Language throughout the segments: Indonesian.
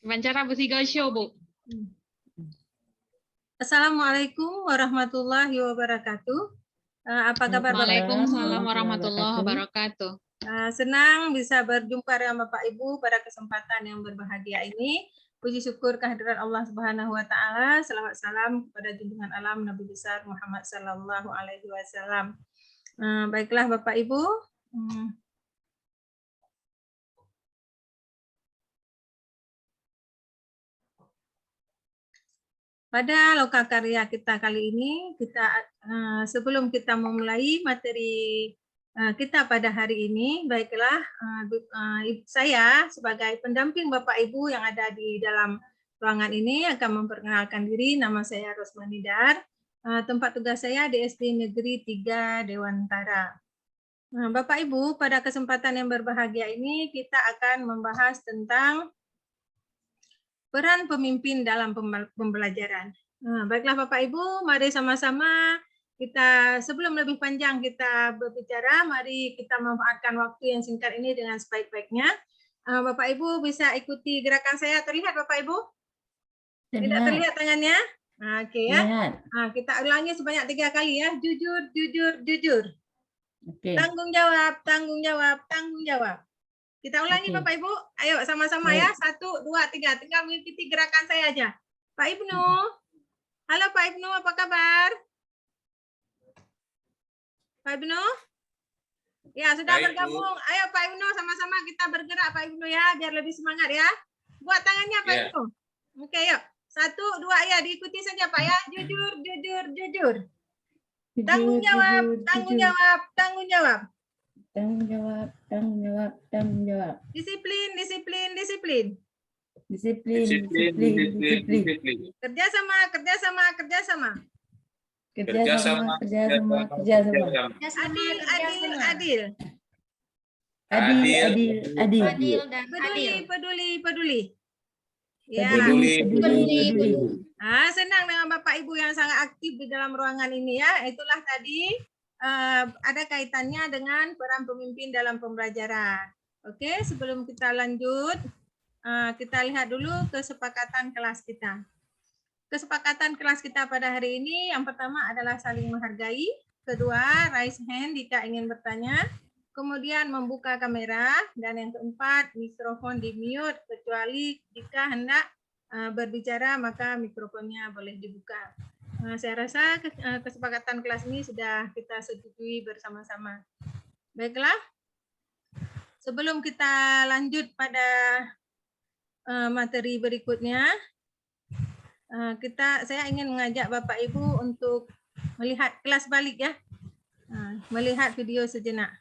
Wawancara Bu Sigo Show, Bu. Assalamualaikum warahmatullahi wabarakatuh. Apa kabar Bapak? Waalaikumsalam warahmatullahi wabarakatuh. Senang bisa berjumpa dengan Bapak Ibu pada kesempatan yang berbahagia ini. Puji syukur kehadiran Allah Subhanahu wa taala. Selawat salam kepada junjungan alam Nabi besar Muhammad sallallahu alaihi wasallam. Baiklah Bapak Ibu, pada lokakarya kita kali ini, sebelum kita memulai materi kita pada hari ini, baiklah saya sebagai pendamping Bapak Ibu yang ada di dalam ruangan ini akan memperkenalkan diri. Nama saya Rosmani Dar. Tempat tugas saya di SD Negeri 3 Dewantara. Bapak Ibu, pada kesempatan yang berbahagia ini kita akan membahas tentang peran pemimpin dalam pembelajaran. Baiklah Bapak Ibu, mari sama-sama kita sebelum lebih panjang kita berbicara, mari kita memanfaatkan waktu yang singkat ini dengan sebaik-baiknya. Bapak Ibu bisa ikuti gerakan saya. Terlihat Bapak Ibu? Tidak terlihat tangannya? Oke ya. Kita ulangi sebanyak 3 kali ya. Jujur, jujur, jujur. Tanggung jawab, tanggung jawab, tanggung jawab. Kita ulangi Bapak Ibu, ayo sama-sama ya, 1, 2, 3, tinggal mengikuti gerakan saya aja. Pak Ibnu, halo Pak Ibnu, apa kabar? Pak Ibnu? Ya, sudah bergabung. Ayo Pak Ibnu, sama-sama kita bergerak Pak Ibnu ya, biar lebih semangat ya. Buat tangannya Pak Ibnu. Oke, yuk. 1, 2, ya diikuti saja Pak ya. Jujur, jujur, jujur. Tanggung jawab, tanggung jawab, tanggung jawab. Tanggung jawab, tanggung jawab, tanggung jawab. Disiplin, disiplin, disiplin. Disiplin, disiplin, disiplin. Kerjasama, kerjasama, kerjasama. Kerjasama, kerjasama, kerjasama. Adil, adil, adil. Adil, adil, adil. Adil dan Peduli, adil. peduli, peduli. Ya. Peduli, peduli, peduli. Senang dengan Bapak Ibu yang sangat aktif di dalam ruangan ini ya. Itulah tadi ada kaitannya dengan peran pemimpin dalam pembelajaran. Oke, sebelum kita lanjut, kita lihat dulu kesepakatan kelas kita. Kesepakatan kelas kita pada hari ini yang pertama adalah saling menghargai, kedua raise hand jika ingin bertanya, kemudian membuka kamera, dan yang keempat mikrofon di mute kecuali jika hendak berbicara maka mikrofonnya boleh dibuka. Saya rasa kesepakatan kelas ini sudah kita setujui bersama-sama. Baiklah, sebelum kita lanjut pada materi berikutnya, saya ingin mengajak Bapak Ibu untuk melihat kelas balik ya, melihat video sejenak.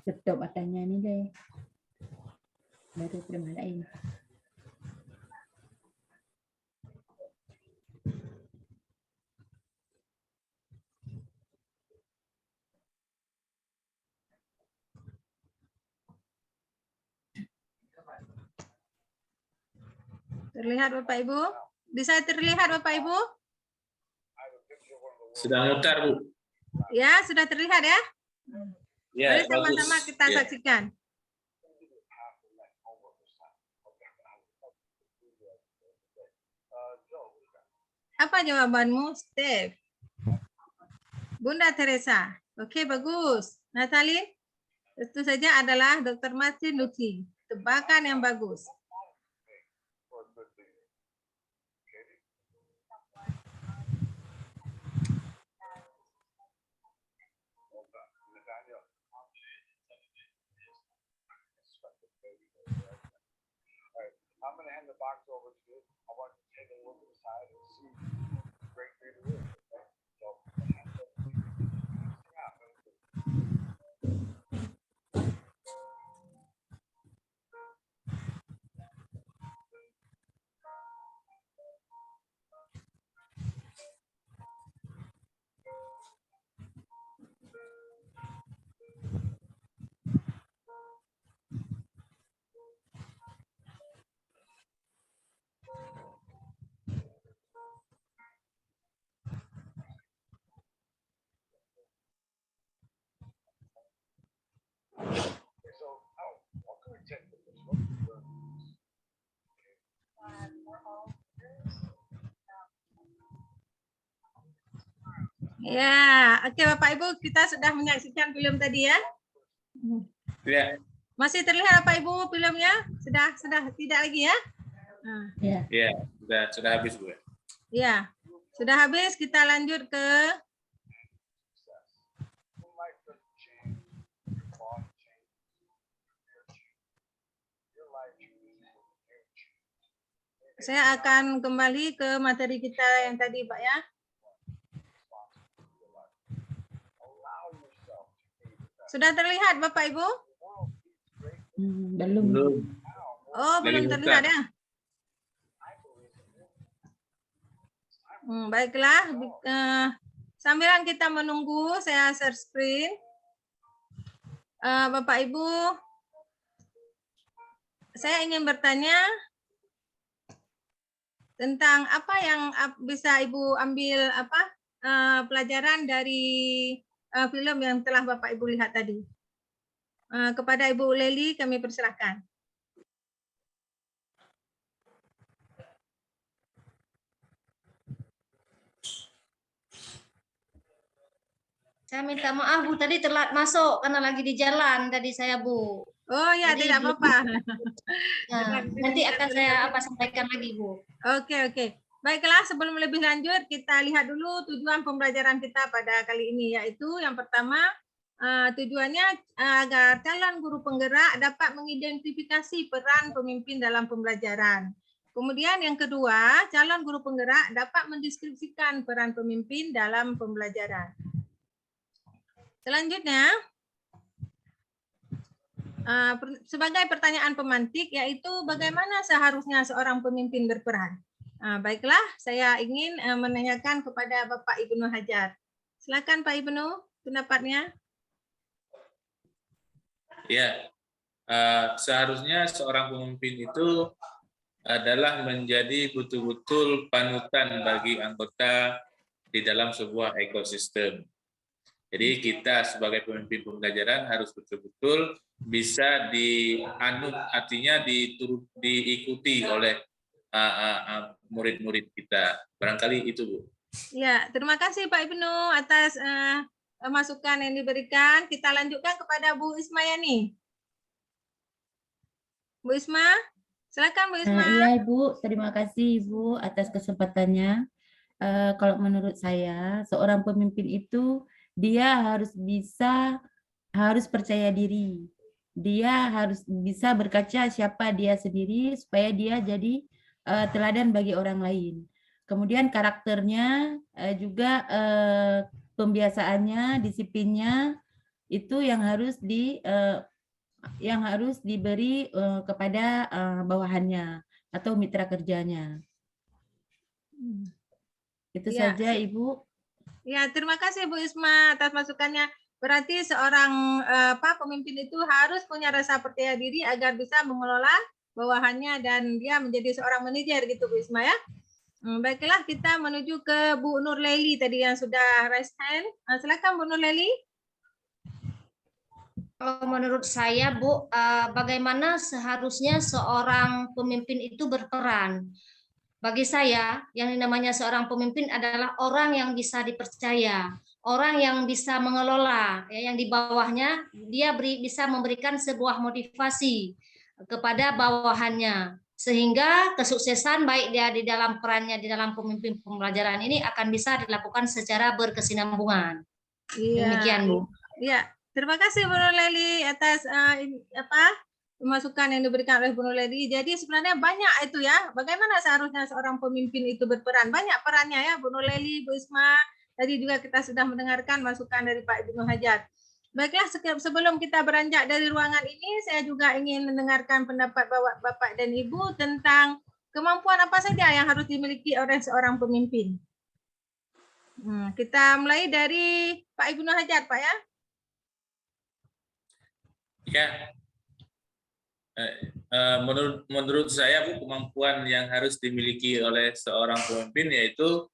Stop matanya ni deh. Baru termalain. Terlihat Bapak Ibu? Bisa terlihat Bapak Ibu? Sudah mutar, Bu. Ya, sudah terlihat ya? Ya, mari sama-sama kita saksikan. Apa jawabanmu, Steve? Bunda Teresa. Oke, bagus. Natalie? Itu saja adalah Dr. Martin Lutfi. Tebakan yang bagus. I'm going to hand the box over to you. I want you to take a look inside and see the great big room. Ya, oke Bapak Ibu, kita sudah menyaksikan film tadi ya. Ya, Masih terlihat Bapak Ibu filmnya? Sudah tidak lagi ya? Nah, Ya. ya, sudah habis Bu. ya, sudah habis. Kita lanjut ke Your life doesn't change. Your body changes. Your life changes. You change. saya akan kembali ke materi kita yang tadi Pak ya. Allow yourself to be the best. Sudah terlihat Bapak Ibu? Belum. Belum. Oh, belum Dari terlihat buka. ya? Baiklah. Sambilan kita menunggu, saya share screen. Bapak Ibu, saya ingin bertanya tentang apa yang bisa Ibu ambil pelajaran dari film yang telah Bapak Ibu lihat tadi. Kepada Ibu Leli kami persilahkan. Saya minta maaf Bu, tadi telat masuk karena lagi di jalan tadi saya Bu. Oh ya, Jadi tidak belum- apa-apa. Nah, nanti akan saya sampaikan lagi Bu. Oke. Baiklah, sebelum lebih lanjut, kita lihat dulu tujuan pembelajaran kita pada kali ini, yaitu yang pertama, tujuannya agar calon guru penggerak dapat mengidentifikasi peran pemimpin dalam pembelajaran. Kemudian yang kedua, calon guru penggerak dapat mendeskripsikan peran pemimpin dalam pembelajaran. Selanjutnya, sebagai pertanyaan pemantik, yaitu bagaimana seharusnya seorang pemimpin berperan. Baiklah, saya ingin menanyakan kepada Bapak Ibnu Hajar. Silakan Pak Ibnu, pendapatnya. Ya, seharusnya seorang pemimpin itu adalah menjadi betul-betul panutan bagi anggota di dalam sebuah ekosistem. Jadi kita sebagai pemimpin pembelajaran harus betul-betul bisa dianut, artinya diikuti oleh murid-murid kita. Barangkali itu Bu. Ya, terima kasih Pak Ibnu atas masukan yang diberikan. Kita lanjutkan kepada Bu Ismayani. Bu Isma, silakan Bu Isma. Iya Ibu, terima kasih Ibu atas kesempatannya. Kalau menurut saya, seorang pemimpin itu dia harus percaya diri. Dia harus bisa berkaca siapa dia sendiri supaya dia jadi teladan bagi orang lain. Kemudian karakternya juga pembiasaannya, disiplinnya itu yang harus diberi kepada bawahannya atau mitra kerjanya. Itu Ya. saja Ibu. Ya, terima kasih Bu Isma atas masukannya. Berarti seorang pemimpin itu harus punya rasa percaya diri agar bisa mengelola bawahannya dan dia menjadi seorang manajer gitu Bu Isma ya. Baiklah, kita menuju ke Bu Nur Leli tadi yang sudah raise hand. Silakan Bu Nur Leli. Kalau menurut saya Bu, bagaimana seharusnya seorang pemimpin itu berperan? Bagi saya, yang namanya seorang pemimpin adalah orang yang bisa dipercaya, orang yang bisa mengelola, ya, yang di bawahnya dia bisa memberikan sebuah motivasi kepada bawahannya, sehingga kesuksesan baik dia di dalam perannya di dalam pemimpin pembelajaran ini akan bisa dilakukan secara berkesinambungan. Iya. Demikian Bu. Iya, terima kasih Bu Nur Leli atas masukan yang diberikan oleh Bu Nur Leli. Jadi sebenarnya banyak itu ya, bagaimana seharusnya seorang pemimpin itu berperan. Banyak perannya ya Bu Nur Leli, Bu Isma. Tadi juga kita sudah mendengarkan masukan dari Pak Ibnu Hajar. Baiklah, sebelum kita beranjak dari ruangan ini, saya juga ingin mendengarkan pendapat Bapak dan Ibu tentang kemampuan apa saja yang harus dimiliki oleh seorang pemimpin. Kita mulai dari Pak Ibnu Hajar, Pak ya. Ya, menurut saya Bu, kemampuan yang harus dimiliki oleh seorang pemimpin yaitu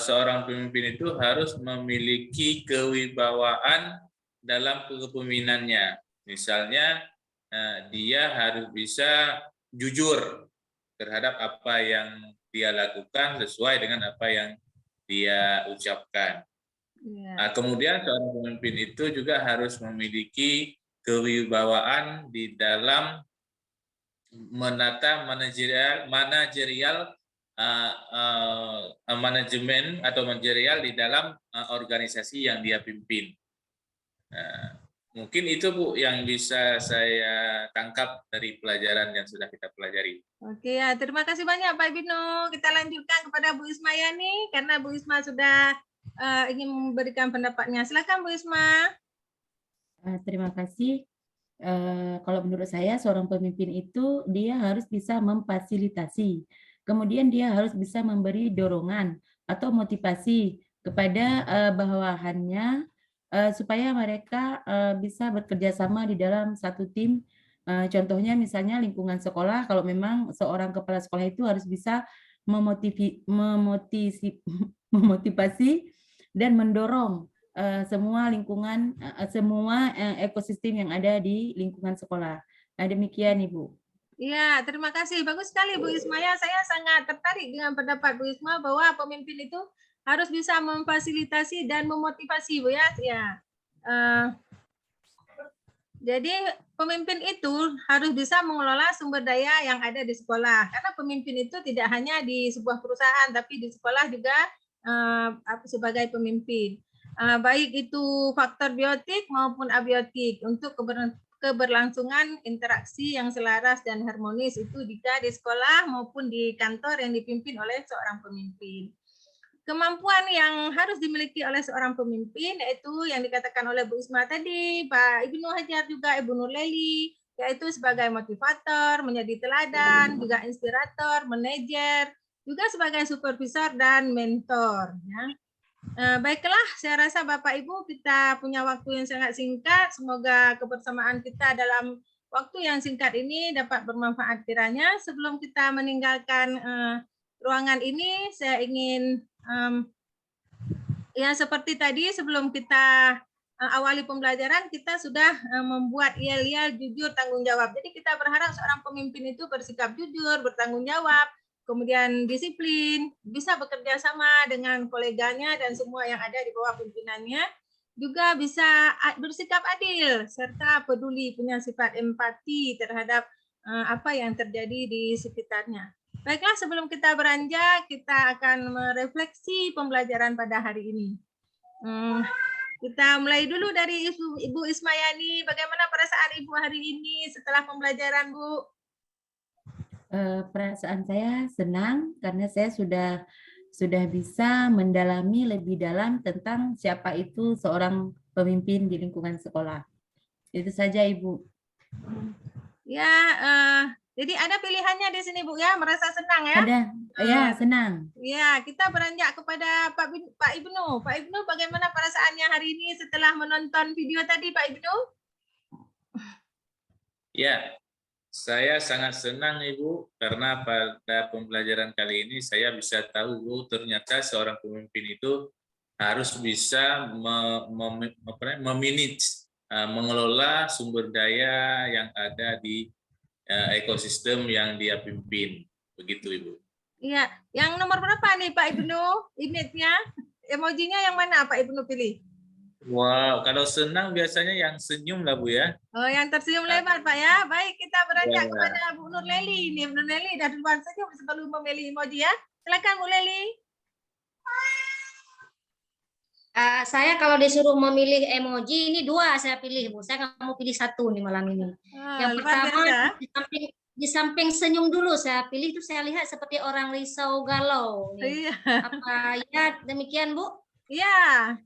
seorang pemimpin itu harus memiliki kewibawaan dalam kepemimpinannya. Misalnya dia harus bisa jujur terhadap apa yang dia lakukan sesuai dengan apa yang dia ucapkan. Iya. Nah, kemudian seorang pemimpin itu juga harus memiliki kewibawaan di dalam menata manajerial manajemen atau manajerial di dalam organisasi yang dia pimpin. Nah, mungkin itu Bu yang bisa saya tangkap dari pelajaran yang sudah kita pelajari. Oke ya, terima kasih banyak Pak Ibnu. Kita lanjutkan kepada Bu Ismayani karena Bu Isma sudah ingin memberikan pendapatnya. Silakan Bu Isma. Terima kasih. Kalau menurut saya seorang pemimpin itu dia harus bisa memfasilitasi. Kemudian dia harus bisa memberi dorongan atau motivasi kepada bawahannya supaya mereka bisa bekerja sama di dalam satu tim. Contohnya misalnya lingkungan sekolah, kalau memang seorang kepala sekolah itu harus bisa memotivasi dan mendorong semua lingkungan, semua ekosistem yang ada di lingkungan sekolah. Nah, demikian Ibu. Iya, terima kasih. Bagus sekali Bu Ismaya. Saya sangat tertarik dengan pendapat Bu Isma bahwa pemimpin itu harus bisa memfasilitasi dan memotivasi, Bu ya. Ya. Jadi pemimpin itu harus bisa mengelola sumber daya yang ada di sekolah. Karena pemimpin itu tidak hanya di sebuah perusahaan, tapi di sekolah juga sebagai pemimpin. Baik itu faktor biotik maupun abiotik untuk keberlangsungan interaksi yang selaras dan harmonis itu jika di sekolah maupun di kantor yang dipimpin oleh seorang pemimpin. Kemampuan yang harus dimiliki oleh seorang pemimpin yaitu yang dikatakan oleh Bu Isma tadi, Pak Ibnu Hajar juga, Ibu Nurleli, yaitu sebagai motivator, menjadi teladan, juga inspirator, manajer, juga sebagai supervisor dan mentor. Ya. Baiklah, saya rasa Bapak Ibu kita punya waktu yang sangat singkat. Semoga kebersamaan kita dalam waktu yang singkat ini dapat bermanfaat kiranya. Sebelum kita meninggalkan ruangan ini, saya ingin ya seperti tadi sebelum kita awali pembelajaran kita sudah membuat yel-yel jujur tanggung jawab. Jadi kita berharap seorang pemimpin itu bersikap jujur, bertanggung jawab, kemudian disiplin, bisa bekerja sama dengan koleganya dan semua yang ada di bawah pimpinannya, juga bisa bersikap adil serta peduli, punya sifat empati terhadap apa yang terjadi di sekitarnya. Baiklah, sebelum kita beranjak, kita akan merefleksi pembelajaran pada hari ini. Kita mulai dulu dari Ibu Ismayani. Bagaimana perasaan Ibu hari ini setelah pembelajaran, Bu? Perasaan saya senang karena saya sudah bisa mendalami lebih dalam tentang siapa itu seorang pemimpin di lingkungan sekolah. Itu saja Ibu. Ya, jadi ada pilihannya di sini Bu ya, merasa senang ya? Ada, ya senang. Ya, kita beranjak kepada Pak Ibnu. Pak Ibnu, bagaimana perasaannya hari ini setelah menonton video tadi, Pak Ibnu? Ya, saya sangat senang Ibu karena pada pembelajaran kali ini saya bisa tahu Bu, ternyata seorang pemimpin itu harus bisa memanage, mengelola sumber daya yang ada di ekosistem yang dia pimpin. Begitu Ibu. Iya, yang nomor berapa nih Pak Ibnu? Image-nya, emojinya yang mana Pak Ibnu pilih? Wow, kalau senang biasanya yang senyum lah Bu ya. Oh, yang tersenyum lebar Pak ya. Baik, kita beranjak kepada Bu Nurleli. Nih, Bu Nurleli dari luar saja sebelum memilih emoji ya. Silakan Bu Leli. Saya kalau disuruh memilih emoji ini 2 saya pilih Bu. Saya nggak mau pilih 1 nih malam ini. Yang pertama di samping senyum dulu saya pilih itu saya lihat seperti orang risau galau. Nih. Iya. Apa ya demikian Bu? Iya.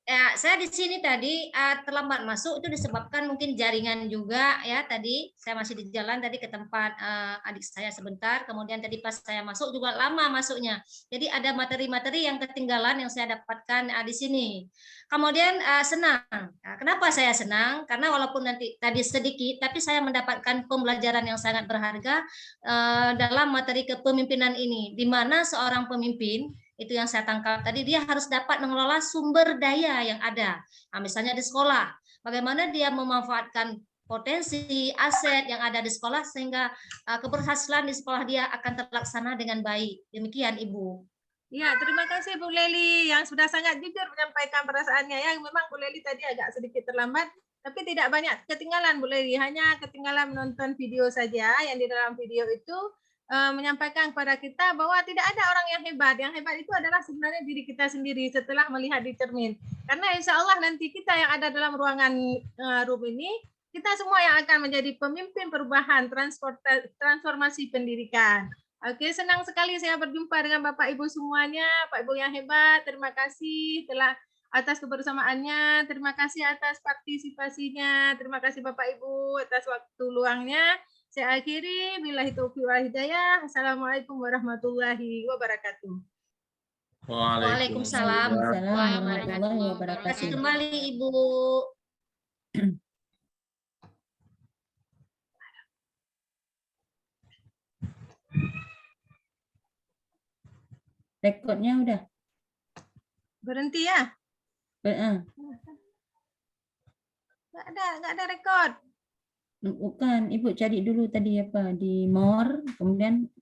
Ya, saya di sini tadi terlambat masuk itu disebabkan mungkin jaringan juga ya tadi saya masih di jalan tadi ke tempat adik saya sebentar, kemudian tadi pas saya masuk juga lama masuknya, jadi ada materi-materi yang ketinggalan yang saya dapatkan di sini. Kemudian senang. Nah, kenapa saya senang? Karena walaupun nanti tadi sedikit, tapi saya mendapatkan pembelajaran yang sangat berharga dalam materi kepemimpinan ini, di mana seorang pemimpin itu yang saya tangkap tadi, dia harus dapat mengelola sumber daya yang ada. Nah, misalnya di sekolah, bagaimana dia memanfaatkan potensi aset yang ada di sekolah sehingga keberhasilan di sekolah dia akan terlaksana dengan baik. Demikian Ibu. Ya, terima kasih Bu Leli yang sudah sangat jujur menyampaikan perasaannya ya. Memang Bu Leli tadi agak sedikit terlambat, tapi tidak banyak ketinggalan Bu Leli. Hanya ketinggalan menonton video saja yang di dalam video itu menyampaikan kepada kita bahwa tidak ada orang yang hebat. Yang hebat itu adalah sebenarnya diri kita sendiri setelah melihat di cermin. Karena insya Allah nanti kita yang ada dalam ruangan room ini, kita semua yang akan menjadi pemimpin perubahan transformasi pendidikan. Oke, senang sekali saya berjumpa dengan Bapak Ibu semuanya, Pak Ibu yang hebat. Terima kasih telah atas kebersamaannya, terima kasih atas partisipasinya, terima kasih Bapak Ibu atas waktu luangnya. Saya akhiri, billahi taufiq wal hidayah. Assalamualaikum warahmatullahi wabarakatuh. Waalaikumsalam warahmatullahi Terima wabarakatuh. kasih kembali Ibu. Rekodnya udah. Berhenti ya? Nggak ada rekod. Bukan, Ibu cari dulu tadi apa di more, kemudian